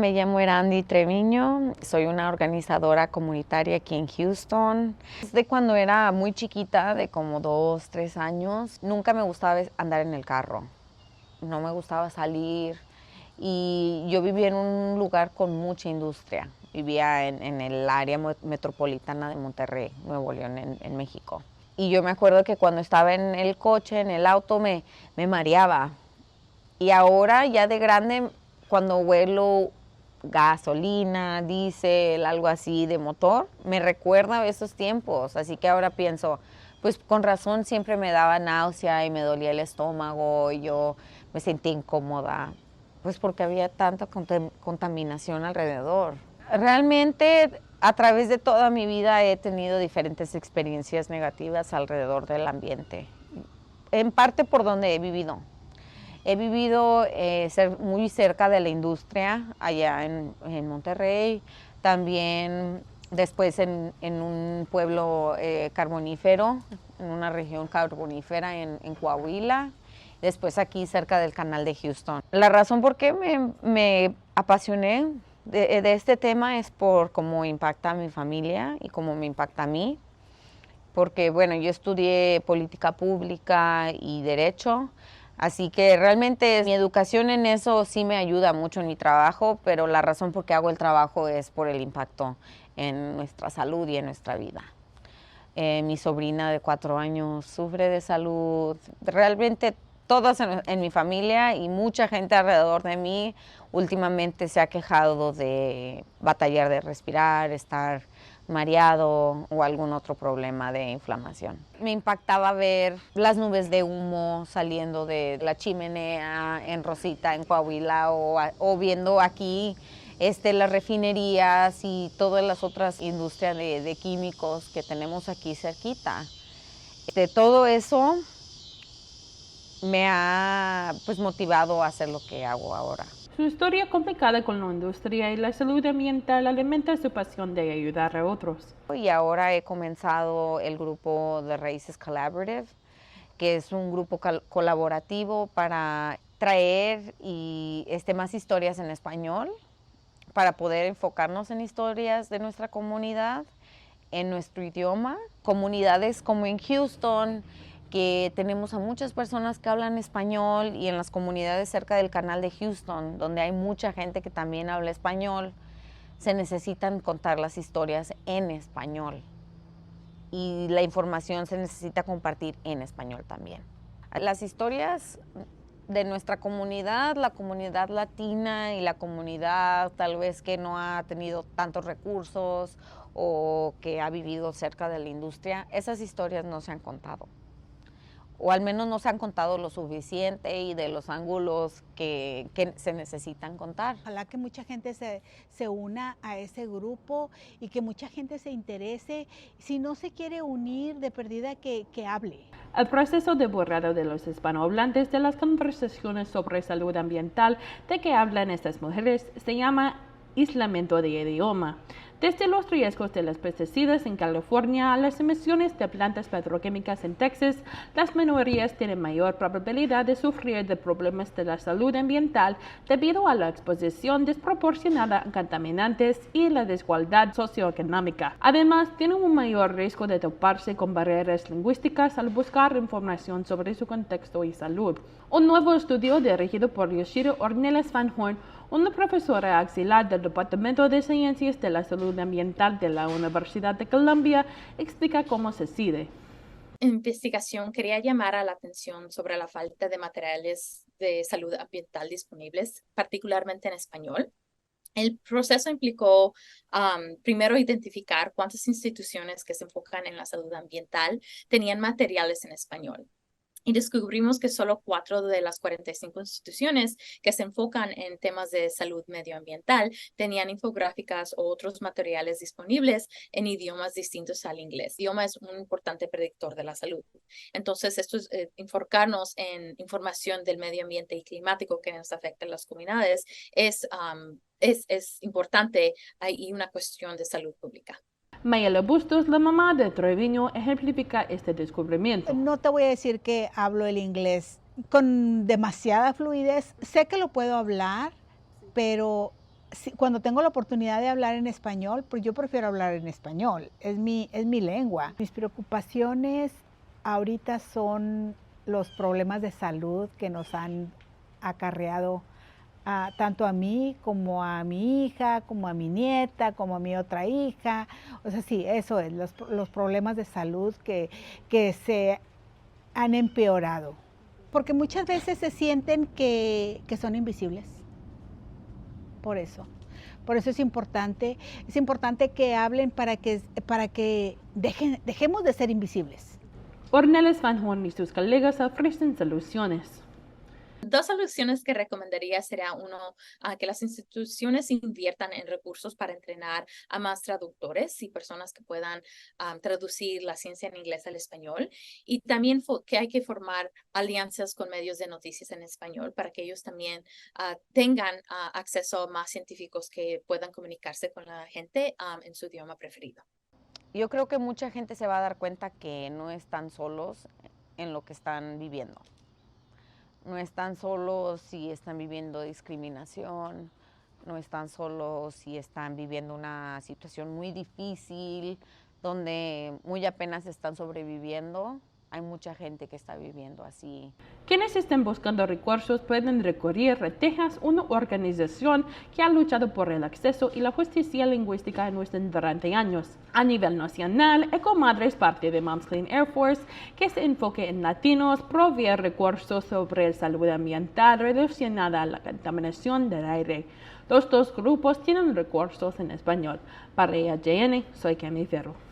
me llamo Erandi Treviño, soy una organizadora comunitaria aquí en Houston. Desde cuando era muy chiquita, de como 2, 3 años, nunca me gustaba andar en el carro, no me gustaba salir y yo vivía en un lugar con mucha industria. Vivía en el área metropolitana de Monterrey, Nuevo León, en México. Y yo me acuerdo que cuando estaba en el coche, en el auto, me mareaba. Y ahora, ya de grande, cuando huelo gasolina, diésel, algo así de motor, me recuerda a esos tiempos. Así que ahora pienso, pues con razón siempre me daba náusea y me dolía el estómago y yo me sentía incómoda, pues porque había tanta contaminación alrededor. Realmente a través de toda mi vida he tenido diferentes experiencias negativas alrededor del ambiente, en parte por donde he vivido. He vivido muy cerca de la industria allá en Monterrey, también después en un pueblo carbonífero, en una región carbonífera en Coahuila, después aquí cerca del canal de Houston. La razón por qué me apasioné de este tema es por cómo impacta a mi familia y cómo me impacta a mí, porque bueno, yo estudié política pública y derecho, así que realmente mi educación en eso sí me ayuda mucho en mi trabajo, pero la razón por qué hago el trabajo es por el impacto en nuestra salud y en nuestra vida. Mi sobrina de 4 años sufre de salud, realmente todos en mi familia y mucha gente alrededor de mí últimamente se ha quejado de batallar de respirar, estar mareado o algún otro problema de inflamación. Me impactaba ver las nubes de humo saliendo de la chimenea en Rosita, en Coahuila, o viendo aquí las refinerías y todas las otras industrias de químicos que tenemos aquí cerquita. Todo eso me ha pues motivado a hacer lo que hago ahora. Su historia complicada con la industria y la salud ambiental alimenta su pasión de ayudar a otros. Y ahora he comenzado el grupo de Raíces Collaborative, que es un grupo colaborativo para traer más historias en español, para poder enfocarnos en historias de nuestra comunidad, en nuestro idioma. Comunidades como en Houston, que tenemos a muchas personas que hablan español, y en las comunidades cerca del canal de Houston, donde hay mucha gente que también habla español, se necesitan contar las historias en español y la información se necesita compartir en español también. Las historias de nuestra comunidad, la comunidad latina y la comunidad tal vez que no ha tenido tantos recursos o que ha vivido cerca de la industria, esas historias no se han contado. O al menos no se han contado lo suficiente y de los ángulos que se necesitan contar. Ojalá que mucha gente se una a ese grupo y que mucha gente se interese. Si no se quiere unir, de perdida que hable. El proceso de borrado de los hispanohablantes de las conversaciones sobre salud ambiental de que hablan estas mujeres se llama aislamiento de idioma. Desde los riesgos de los pesticidas en California a las emisiones de plantas petroquímicas en Texas, las minorías tienen mayor probabilidad de sufrir de problemas de la salud ambiental debido a la exposición desproporcionada a contaminantes y la desigualdad socioeconómica. Además, tienen un mayor riesgo de toparse con barreras lingüísticas al buscar información sobre su contexto y salud. Un nuevo estudio dirigido por Yoshiro Ornelas Van Horn, una profesora auxiliar del Departamento de Ciencias de la Salud Ambiental de la Universidad de Columbia, explica cómo se decide. Investigación quería llamar a la atención sobre la falta de materiales de salud ambiental disponibles, particularmente en español. El proceso implicó primero identificar cuántas instituciones que se enfocan en la salud ambiental tenían materiales en español. Y descubrimos que solo 4 de las 45 instituciones que se enfocan en temas de salud medioambiental tenían infográficas o otros materiales disponibles en idiomas distintos al inglés. El idioma es un importante predictor de la salud. Entonces, esto es enfocarnos en información del medio ambiente y climático que nos afecta en las comunidades es importante y una cuestión de salud pública. Mayela Bustos, la mamá de Treviño, ejemplifica este descubrimiento. No te voy a decir que hablo el inglés con demasiada fluidez. Sé que lo puedo hablar, pero cuando tengo la oportunidad de hablar en español, pues yo prefiero hablar en español, es mi lengua. Mis preocupaciones ahorita son los problemas de salud que nos han acarreado tanto a mí como a mi hija, como a mi nieta, como a mi otra hija. O sea, sí, eso es, los problemas de salud que se han empeorado. Porque muchas veces se sienten que son invisibles. Por eso es importante que hablen para que dejemos de ser invisibles. Ornelas Van Horn y sus colegas ofrecen soluciones. Dos soluciones que recomendaría sería uno, que las instituciones inviertan en recursos para entrenar a más traductores y personas que puedan traducir la ciencia en inglés al español. Y también que hay que formar alianzas con medios de noticias en español para que ellos también tengan acceso a más científicos que puedan comunicarse con la gente en su idioma preferido. Yo creo que mucha gente se va a dar cuenta que no están solos en lo que están viviendo. No están solos si están viviendo discriminación, no están solos si están viviendo una situación muy difícil, donde muy apenas están sobreviviendo. Hay mucha gente que está viviendo así. Quienes estén buscando recursos pueden recurrir a Texas, una organización que ha luchado por el acceso y la justicia lingüística en Houston durante años. A nivel nacional, Ecomadre es parte de Moms Clean Air Force, que se enfoque en latinos, provee recursos sobre salud ambiental relacionada a la contaminación del aire. Los dos grupos tienen recursos en español. Para EAJN, soy Cami Ferro.